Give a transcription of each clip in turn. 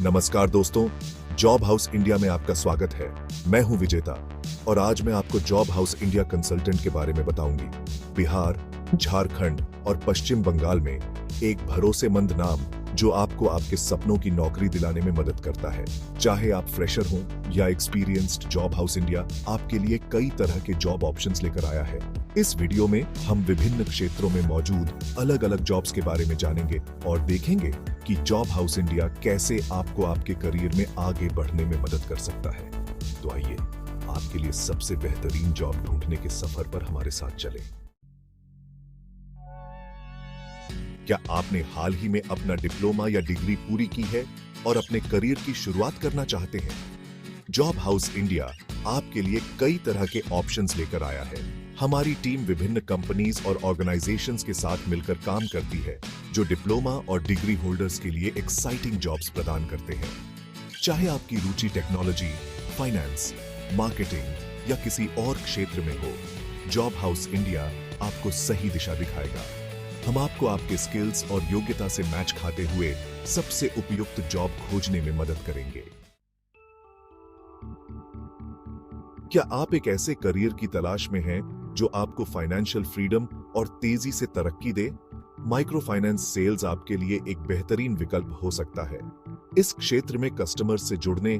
नमस्कार दोस्तों, job house India में आपका स्वागत है। मैं हूं विजेता और आज मैं आपको जॉब हाउस इंडिया कंसल्टेंट के बारे में बताऊंगी। बिहार, झारखंड और पश्चिम बंगाल में एक भरोसेमंद नाम जो आपको आपके सपनों की नौकरी दिलाने में मदद करता है। चाहे आप फ्रेशर हों या एक्सपीरियंस्ड, जॉब हाउस इंडिया आपके लिए कई तरह के जॉब ऑप्शंस लेकर आया है। इस वीडियो में हम विभिन्न क्षेत्रों में मौजूद अलग अलग जॉब्स के बारे में जानेंगे और देखेंगे कि जॉब हाउस इंडिया कैसे आपको आपके करियर में आगे बढ़ने में मदद कर सकता है। तो आइए आपके लिए सबसे बेहतरीन जॉब ढूंढने के सफर पर हमारे साथ चलें। क्या आपने हाल ही में अपना डिप्लोमा या डिग्री पूरी की है और अपने करियर की शुरुआत करना चाहते हैं? जॉब हाउस इंडिया आपके लिए कई तरह के ऑप्शंस लेकर आया है। हमारी टीम विभिन्न कंपनीज और ऑर्गेनाइजेशंस के साथ मिलकर काम करती है जो डिप्लोमा और डिग्री होल्डर्स के लिए एक्साइटिंग जॉब्स प्रदान करते हैं। चाहे आपकी रुचि टेक्नोलॉजी, फाइनेंस, मार्केटिंग या किसी और क्षेत्र में हो, जॉब हाउस इंडिया आपको सही दिशा दिखाएगा। हम आपको आपके स्किल्स और योग्यता से मैच खाते हुए सबसे उपयुक्त जॉब खोजने में मदद करेंगे। क्या आप एक ऐसे करियर की तलाश में हैं जो आपको फाइनेंशियल फ्रीडम और तेजी से तरक्की दे? माइक्रो फाइनेंस सेल्स आपके लिए एक बेहतरीन विकल्प हो सकता है। इस क्षेत्र में कस्टमर्स से जुड़ने,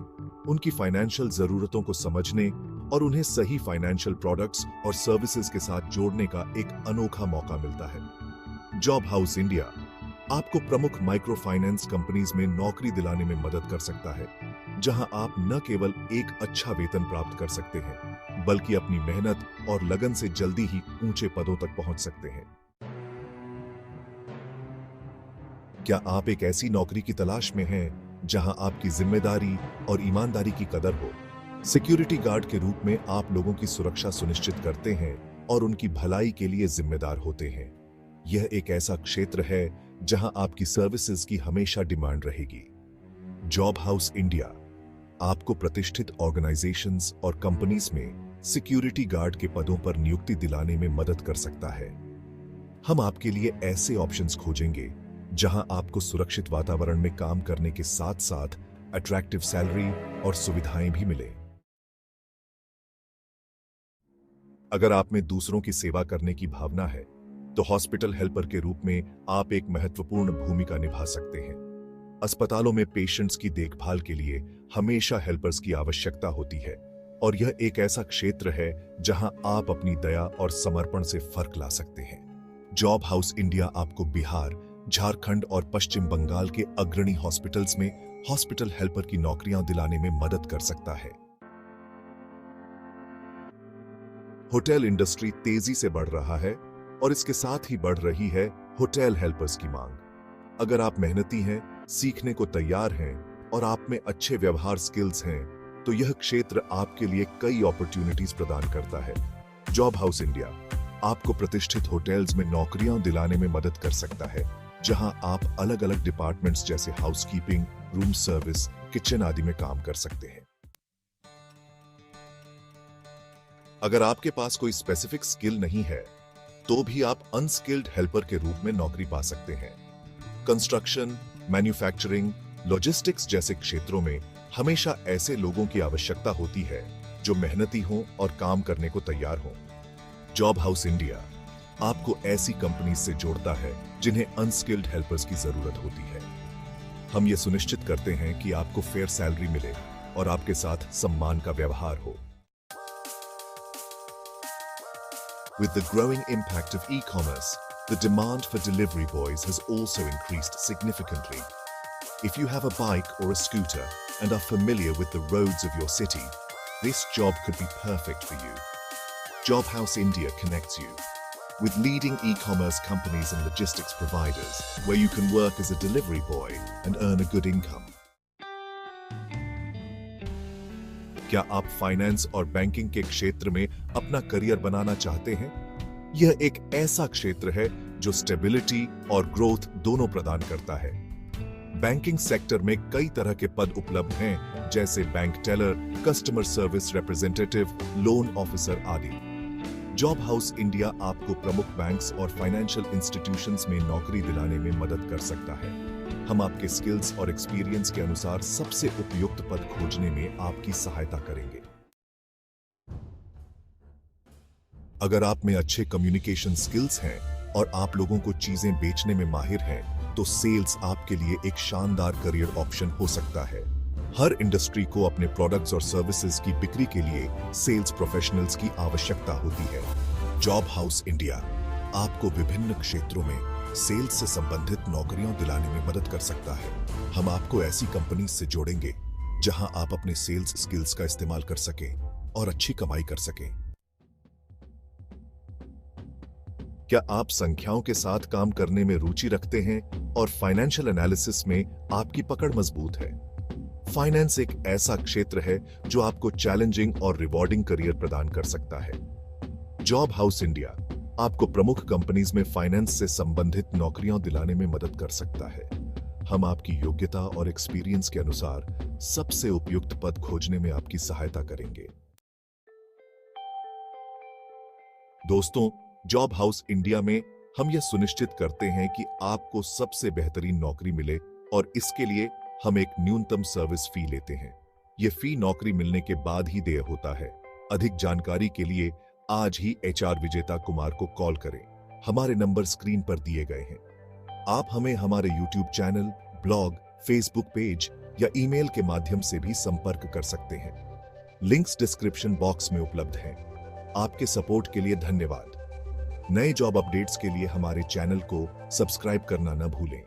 उनकी फाइनेंशियल जरूरतों को समझने और उन्हें सही फाइनेंशियल प्रोडक्ट्स और सर्विसेज के साथ जोड़ने का एक अनोखा मौका मिलता है। जॉब हाउस इंडिया आपको प्रमुख माइक्रो फाइनेंस कंपनीज में नौकरी दिलाने में मदद कर सकता है, जहां आप न केवल एक अच्छा वेतन प्राप्त कर सकते हैं, बल्कि अपनी मेहनत और लगन से जल्दी ही ऊंचे पदों तक पहुंच सकते हैं। क्या आप एक ऐसी नौकरी की तलाश में हैं जहां आपकी जिम्मेदारी और ईमानदारी की कदर हो? सिक्योरिटी गार्ड के रूप में आप लोगों की सुरक्षा सुनिश्चित करते हैं और उनकी भलाई के लिए जिम्मेदार होते हैं। यह एक ऐसा क्षेत्र है जहां आपकी सर्विसेज की हमेशा डिमांड रहेगी। जॉब हाउस इंडिया आपको प्रतिष्ठित ऑर्गेनाइजेशंस और कंपनीज में सिक्योरिटी गार्ड के पदों पर नियुक्ति दिलाने में मदद कर सकता है। हम आपके लिए ऐसे ऑप्शंस खोजेंगे जहां आपको सुरक्षित वातावरण में काम करने के साथ साथ अट्रैक्टिव सैलरी और सुविधाएं भी मिले। अगर आप में दूसरों की सेवा करने की भावना है तो हॉस्पिटल हेल्पर के रूप में आप एक महत्वपूर्ण भूमिका निभा सकते हैं। अस्पतालों में पेशेंट्स की देखभाल के लिए हमेशा हेल्पर्स की आवश्यकता होती है और यह एक ऐसा क्षेत्र है जहां आप अपनी दया और समर्पण से फर्क ला सकते हैं। जॉब हाउस इंडिया आपको बिहार, झारखंड और पश्चिम बंगाल के अग्रणी हॉस्पिटल्स में हॉस्पिटल हेल्पर की नौकरियां दिलाने में मदद कर सकता है। होटल इंडस्ट्री तेजी से बढ़ रहा है और इसके साथ ही बढ़ रही है होटल हेल्पर्स की मांग। अगर आप मेहनती हैं, सीखने को तैयार हैं और आप में अच्छे व्यवहार स्किल्स हैं, तो यह क्षेत्र आपके लिए कई अपॉर्चुनिटीज प्रदान करता है। जॉब हाउस इंडिया आपको प्रतिष्ठित होटल्स में नौकरियां दिलाने में मदद कर सकता है, जहां आप अलग अलग डिपार्टमेंट्स जैसे हाउसकीपिंग, रूम सर्विस, किचन आदि में काम कर सकते हैं। अगर आपके पास कोई स्पेसिफिक स्किल नहीं है तो भी आप अनस्किल्ड हेल्पर के रूप में नौकरी पा सकते हैं। कंस्ट्रक्शन, मैन्युफैक्चरिंग, लॉजिस्टिक्स जैसे क्षेत्रों में हमेशा ऐसे लोगों की आवश्यकता होती है जो मेहनती हों और काम करने को तैयार हों। जॉब हाउस इंडिया आपको ऐसी कंपनी से जोड़ता है जिन्हें अनस्किल्ड हेल्पर्स की जरूरत होती है। हम ये सुनिश्चित करते हैं कि आपको फेयर सैलरी मिले और आपके साथ सम्मान का व्यवहार हो। With the growing impact of e-commerce, the demand for delivery boys has also increased significantly. If you have a bike or a scooter and are familiar with the roads of your city, this job could be perfect for you. Job House India connects you with leading e-commerce companies and logistics providers, where you can work as a delivery boy and earn a good income. क्या आप finance और banking के क्षेत्र में अपना career बनाना चाहते हैं? यह एक ऐसा क्षेत्र है जो स्टेबिलिटी और ग्रोथ दोनों प्रदान करता है। बैंकिंग सेक्टर में कई तरह के पद उपलब्ध हैं, जैसे bank teller, customer service representative, loan officer आदि। जॉब हाउस इंडिया आपको प्रमुख बैंक्स और फाइनेंशियल इंस्टीट्यूशंस में नौकरी दिलाने में मदद कर सकता है। हम आपके स्किल्स और एक्सपीरियंस के अनुसार सबसे उपयुक्त पद खोजने में आपकी सहायता करेंगे। अगर आप में अच्छे कम्युनिकेशन स्किल्स हैं और आप लोगों को चीजें बेचने में माहिर हैं, तो सेल्स आपके लिए एक शानदार करियर ऑप्शन हो सकता है। हर इंडस्ट्री को अपने प्रोडक्ट्स और सर्विसेज की बिक्री के लिए सेल्स प्रोफेशनल्स की आवश्यकता होती है। जॉब हाउस इंडिया आपको विभिन्न क्षेत्रों में सेल्स से संबंधित नौकरियां दिलाने में मदद कर सकता है। हम आपको ऐसी कंपनी से जोड़ेंगे जहां आप अपने सेल्स स्किल्स का इस्तेमाल कर सकें और अच्छी कमाई कर सकें। क्या आप संख्याओं के साथ काम करने में रुचि रखते हैं और फाइनेंशियल एनालिसिस में आपकी पकड़ मजबूत है? फाइनेंस एक ऐसा क्षेत्र है जो आपको चैलेंजिंग और रिवॉर्डिंग करियर प्रदान कर सकता है। जॉब हाउस इंडिया आपको प्रमुख कंपनीज में फाइनेंस से संबंधित नौकरियां दिलाने में मदद कर सकता है। हम आपकी योग्यता और एक्सपीरियंस के अनुसार सबसे उपयुक्त पद खोजने में आपकी सहायता करेंगे। दोस्तों, जॉब हाउस इंडिया में हम यह सुनिश्चित करते हैं कि आपको सबसे बेहतरीन नौकरी मिले और इसके लिए हम एक न्यूनतम सर्विस फी लेते हैं। यह फी नौकरी मिलने के बाद ही देय होता है। अधिक जानकारी के लिए आज ही एचआर विजेता कुमार को कॉल करें। हमारे नंबर स्क्रीन पर दिए गए हैं। आप हमें हमारे YouTube channel, blog, Facebook page या ईमेल के माध्यम से भी संपर्क कर सकते हैं। लिंक्स डिस्क्रिप्शन बॉक्स में उपलब्ध हैं। आपके सपोर्ट के लिए धन्यवाद। नए जॉब अपडेट्स के लिए हमारे चैनल को सब्सक्राइब करना न भूलें।